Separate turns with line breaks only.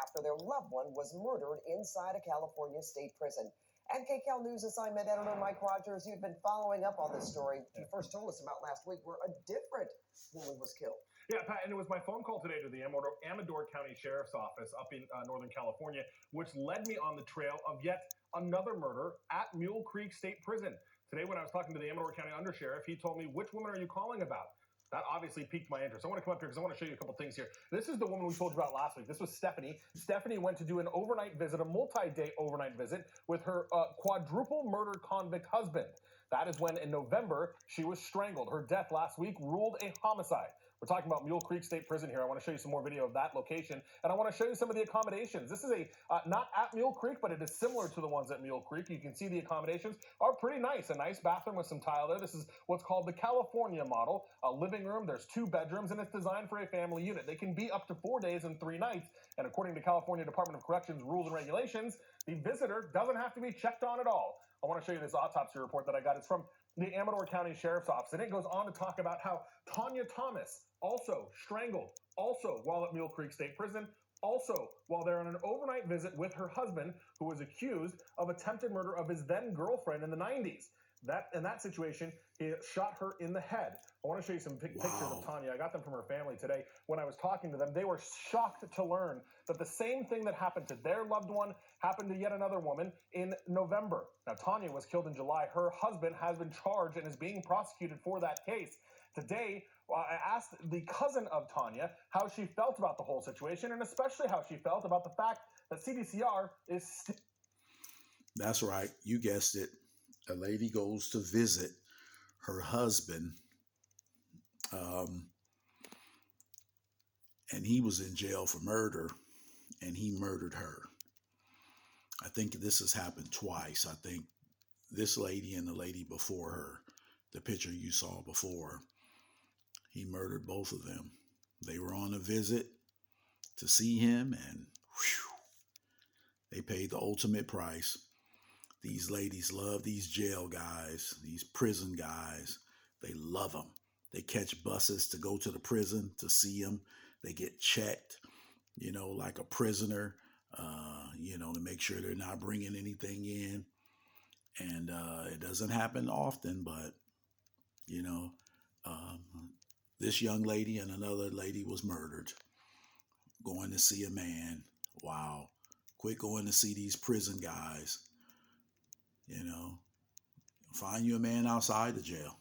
after their loved one was murdered inside a California state prison. And KCAL News assignment editor Mike Rogers, you've been following up on this story you first told us about last week, where a different woman was killed.
Yeah, Pat, and it was my phone call today to the Amador County Sheriff's Office up in Northern California, which led me on the trail of yet another murder at Mule Creek State Prison. Today, when I was talking to the Amador County Undersheriff, he told me, which woman are you calling about? That obviously piqued my interest. I want to come up here because I want to show you a couple things here. This is the woman we told you about last week. This was Stephanie. Stephanie went to do an overnight visit, a multi-day overnight visit with her quadruple murdered convict husband. That is when, in November, she was strangled. Her death last week ruled a homicide. We're talking about Mule Creek State Prison here. I want to show you some more video of that location, and I want to show you some of the accommodations. This is not at Mule Creek, but it is similar to the ones at Mule Creek. You can see the accommodations are pretty nice. A nice bathroom with some tile there. This is what's called the California model. A living room, there's 2 bedrooms, and it's designed for a family unit. They can be up to 4 days and 3 nights, and according to California Department of Corrections rules and regulations, the visitor doesn't have to be checked on at all. I want to show you this autopsy report that I got. It's from the Amador County Sheriff's Office, and it goes on to talk about how Tanya Thomas also strangled, also while at Mule Creek State Prison, also while they're on an overnight visit with her husband, who was accused of attempted murder of his then girlfriend in the 90s. In that situation, he shot her in the head. I want to show you some pictures of Tanya. I got them from her family today. When I was talking to them, they were shocked to learn that the same thing that happened to their loved one happened to yet another woman in November. Now, Tanya was killed in July. Her husband has been charged and is being prosecuted for that case. Today, I asked the cousin of Tanya how she felt about the whole situation, and especially how she felt about the fact that CDCR is...
That's right. You guessed it. A lady goes to visit her husband, and he was in jail for murder, and he murdered her. I think this has happened twice. I think this lady and the lady before her, the picture you saw before, he murdered both of them. They were on a visit to see him, and they paid the ultimate price. These ladies love these jail guys, these prison guys. They love them. They catch buses to go to the prison to see them. They get checked, like a prisoner, to make sure they're not bringing anything in. And it doesn't happen often, but, this young lady and another lady was murdered going to see a man. Wow. Quit going to see these prison guys. Find you a man outside the jail.